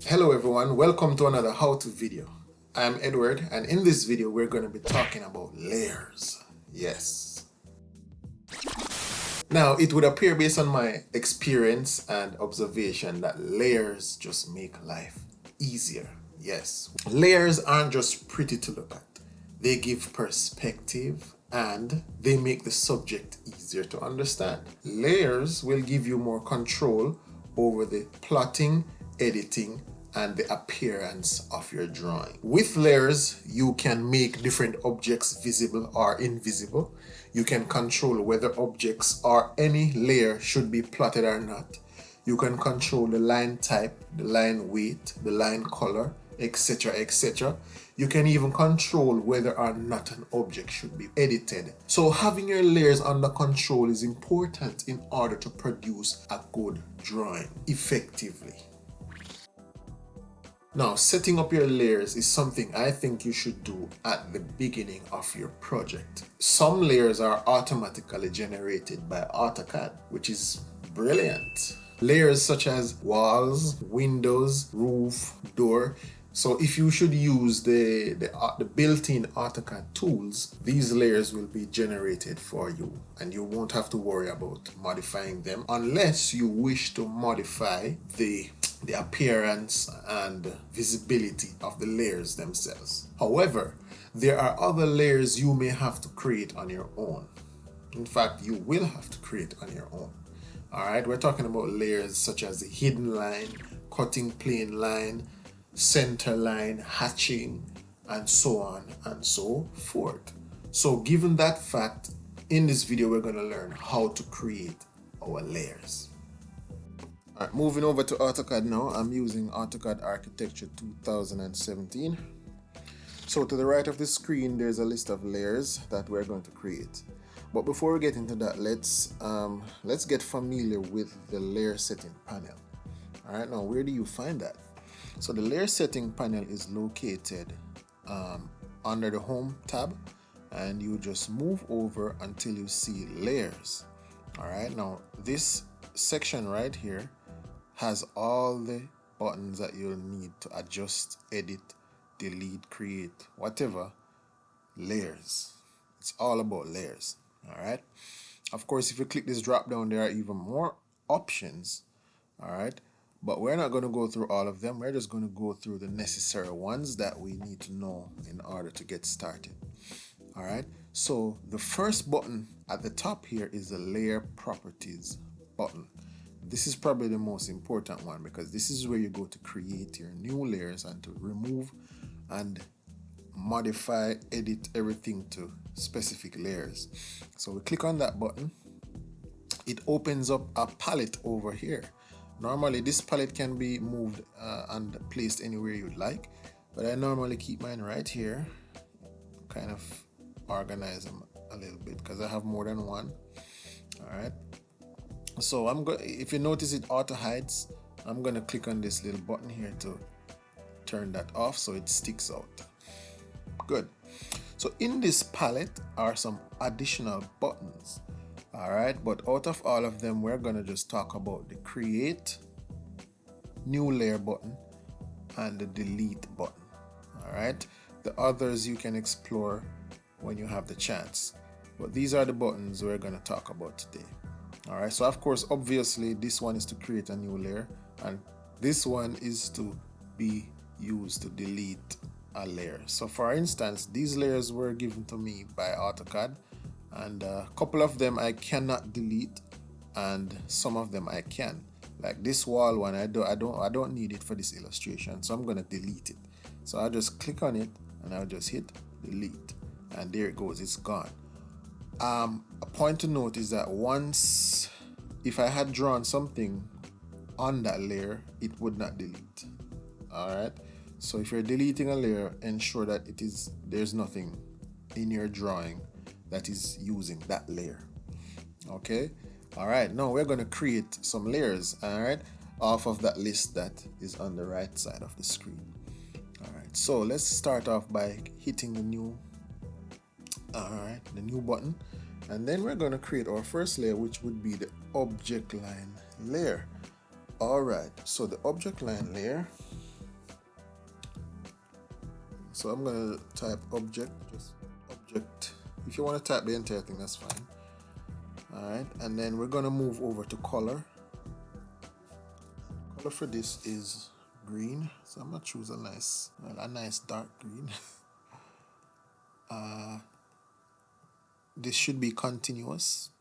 Hello everyone, welcome to another how-to video. I'm Edward, and in this video we're going to be talking about layers. Yes. Now, it would appear based on my experience and observation that layers just make life easier. Yes. Layers aren't just pretty to look at. They give perspective and they make the subject easier to understand. Layers will give you more control over the plotting, editing, and the appearance of your drawing. With layers, you can make different objects visible or invisible. You can control whether objects or any layer should be plotted or not. You can control the line type, the line weight, the line color, etc., etc. You can even control whether or not an object should be edited. So having your layers under control is important in order to produce a good drawing effectively. Now, setting up your layers is something I think you should do at the beginning of your project. Some layers are automatically generated by AutoCAD, which is brilliant. Layers such as walls, windows, roof, door. So if you should use the built-in AutoCAD tools, these layers will be generated for you and you won't have to worry about modifying them unless you wish to modify the appearance and visibility of the layers themselves. However, there are other layers you may have to create on your own. In fact, you will have to create on your own. Alright, we're talking about layers such as the hidden line, cutting plane line, center line, hatching, and so on and so forth. So given that fact, in this video we're going to learn how to create our layers. Alright, moving over to AutoCAD now. I'm using AutoCAD Architecture 2017. So to the right of the screen there's a list of layers that we're going to create. But before we get into that, let's get familiar with the layer setting panel. Alright, now where do you find that? So the layer setting panel is located under the home tab, and you just move over until you see layers. Alright, now this section right here has all the buttons that you'll need to adjust, edit, delete, create, whatever. Layers. It's all about layers. Alright. Of course, if you click this drop down, there are even more options. Alright. But we're not going to go through all of them. We're just going to go through the necessary ones that we need to know in order to get started. Alright. So the first button at the top here is the layer properties button. This is probably the most important one because this is where you go to create your new layers and to remove and modify, edit everything to specific layers. So we click on that button. It opens up a palette over here. Normally this palette can be moved and placed anywhere you'd like, but I normally keep mine right here, kind of organize them a little bit because I have more than one. All right. So if you notice it auto hides, I'm going to click on this little button here to turn that off so it sticks out. Good. So in this palette are some additional buttons. Alright, but out of all of them, we're going to just talk about the create new layer button and the delete button. Alright, the others you can explore when you have the chance. But these are the buttons we're going to talk about today. Alright, so of course, obviously, this one is to create a new layer, and this one is to be used to delete a layer. So for instance, these layers were given to me by AutoCAD, and a couple of them I cannot delete, and some of them I can. Like this wall one, I don't need it for this illustration, so I'm gonna delete it. So I'll just click on it and I'll just hit delete, and there it goes, it's gone. A point to note is that if I had drawn something on that layer, it would not delete. Alright, so if you're deleting a layer, ensure that there's nothing in your drawing that is using that layer. Okay, alright, now we're going to create some layers, alright, off of that list that is on the right side of the screen. Alright, so let's start off by hitting the new button, and then we're going to create our first layer, which would be the object line layer. Alright, so the object line layer. So I'm gonna type object, just object. If you want to type the entire thing, that's fine. Alright, and then we're gonna move over to color. Color for this is green, so I'm gonna choose a nice dark green. This should be continuous.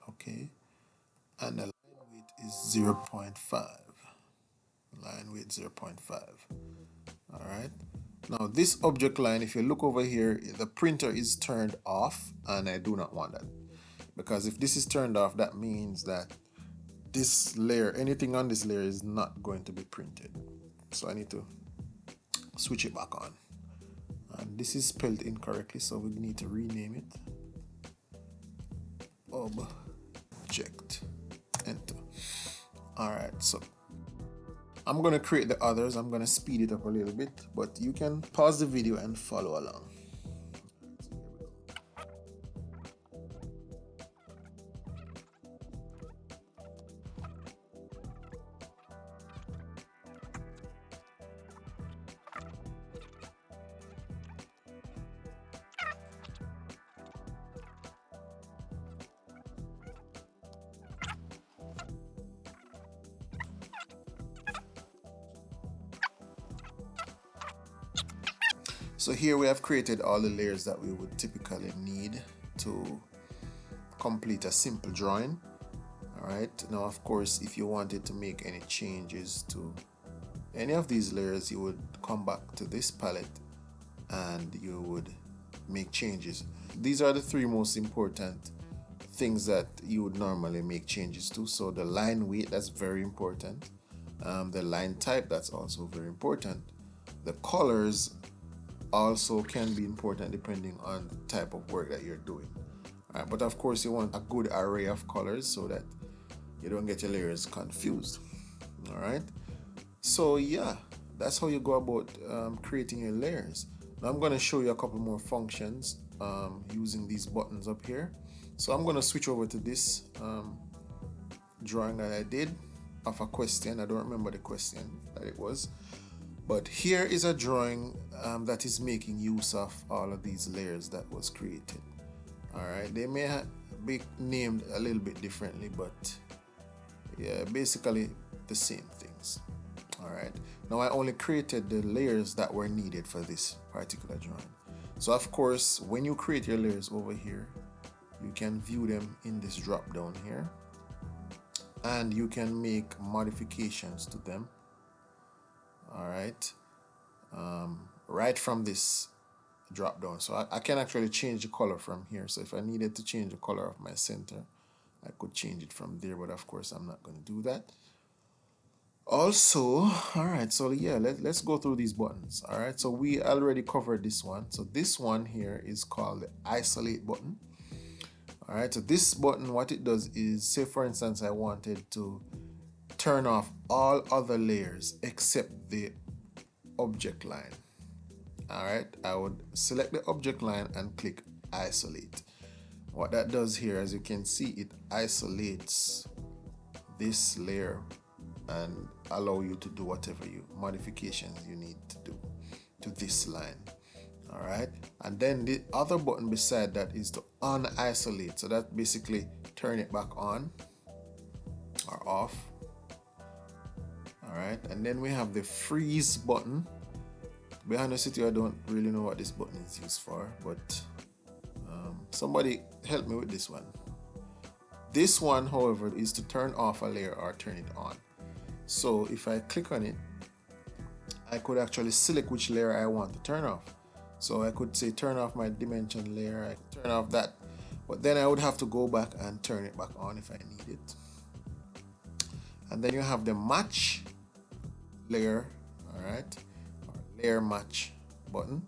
Okay, and the line weight is 0.5. Line weight 0.5. All right. Now this object line, if you look over here, the printer is turned off, and I do not want that, because if this is turned off, that means that this layer, anything on this layer, is not going to be printed. So I need to switch it back on. And this is spelled incorrectly, so we need to rename it. Object. Enter. Alright, so I'm going to create the others. I'm going to speed it up a little bit, but you can pause the video and follow along. So here we have created all the layers that we would typically need to complete a simple drawing. Alright, now of course, if you wanted to make any changes to any of these layers, you would come back to this palette and you would make changes. These are the three most important things that you would normally make changes to. So the line weight, that's very important. The line type, that's also very important. The colors also can be important depending on the type of work that you're doing. All right, but of course you want a good array of colors so that you don't get your layers confused. All right, so yeah, that's how you go about creating your layers. Now I'm going to show you a couple more functions using these buttons up here. So I'm going to switch over to this drawing that I did of a question. I don't remember the question that it was. But here is a drawing that is making use of all of these layers that was created. Alright, they may be named a little bit differently, but yeah, basically the same things. Alright, now I only created the layers that were needed for this particular drawing. So of course, when you create your layers over here, you can view them in this drop down here, and you can make modifications to them. All right, right from this drop down. So I can actually change the color from here. So if I needed to change the color of my center, I could change it from there, but of course I'm not going to do that. Also, all right, so yeah, let's go through these buttons. All right, so we already covered this one. So this one here is called the isolate button. All right, so this button, what it does is, say for instance I wanted to turn off all other layers except the object line. All right, I would select the object line and click isolate. What that does here, as you can see, it isolates this layer and allow you to do whatever modifications you need to do to this line. All right, and then the other button beside that is to unisolate. So that basically turn it back on or off. All right, and then we have the freeze button. To be honest with you, I don't really know what this button is used for, but somebody help me with this one. This one, however, is to turn off a layer or turn it on. So if I click on it, I could actually select which layer I want to turn off. So I could say turn off my dimension layer, I could turn off that, but then I would have to go back and turn it back on if I need it. And then you have the match layer, all right, or layer match button.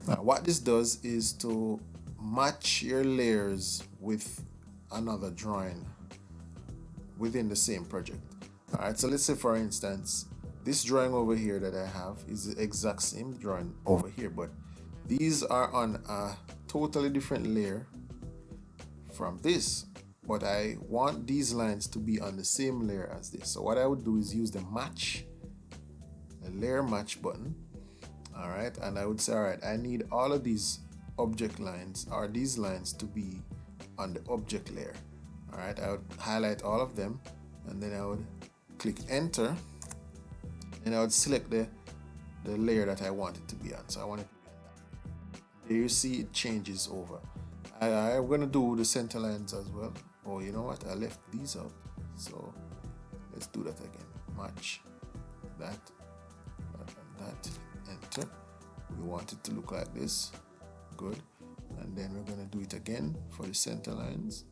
Now what this does is to match your layers with another drawing within the same project. All right, so let's say for instance this drawing over here that I have is the exact same drawing over here, but these are on a totally different layer from this. but I want these lines to be on the same layer as this. So what I would do is use the layer match button. All right, and I would say, all right, I need all of these object lines or these lines to be on the object layer. All right, I would highlight all of them, and then I would click enter, and I would select the layer that I want it to be on. So I want it to be on that. There you see it changes over. I'm gonna do the center lines as well. Oh, you know what? I left these out. So let's do that again. Match that, and that. Enter. We want it to look like this. Good. And then we're gonna do it again for the center lines.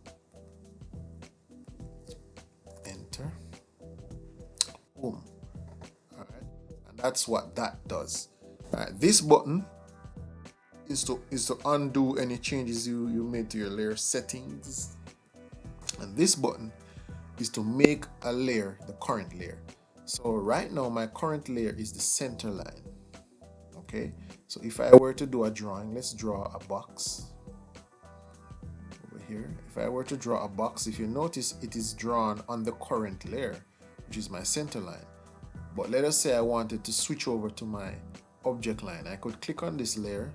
Enter. Boom. All right. And that's what that does. All right. This button is to undo any changes you made to your layer settings, and this button is to make a layer the current layer. So right now my current layer is the center line. Okay, so if I were to do a drawing, let's draw a box over here. If I were to draw a box, if you notice, it is drawn on the current layer, which is my center line. But let us say I wanted to switch over to my object line. I could click on this layer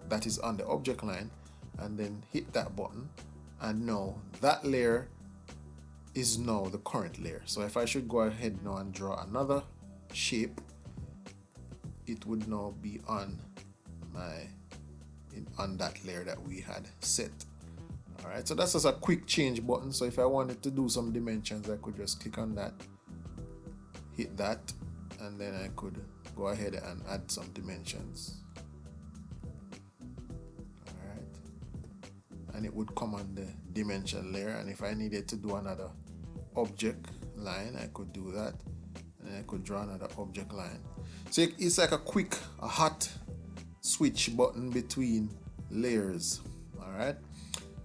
that is on the object line and then hit that button, and now that layer is now the current layer. So if I should go ahead now and draw another shape, it would now be on on that layer that we had set. All right, so that's just a quick change button. So if I wanted to do some dimensions, I could just click on that, hit that, and then I could go ahead and add some dimensions. And it would come on the dimension layer, and if I needed to do another object line, I could do that, and I could draw another object line. So it's like a hot switch button between layers. All right,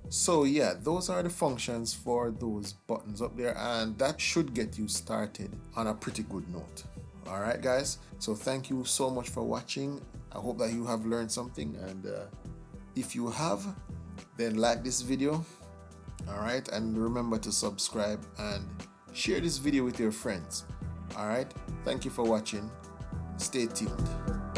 so yeah, those are the functions for those buttons up there, and that should get you started on a pretty good note. All right guys, so thank you so much for watching. I hope that you have learned something, and if you have, then like this video. All right, and remember to subscribe and share this video with your friends. All right, thank you for watching. Stay tuned.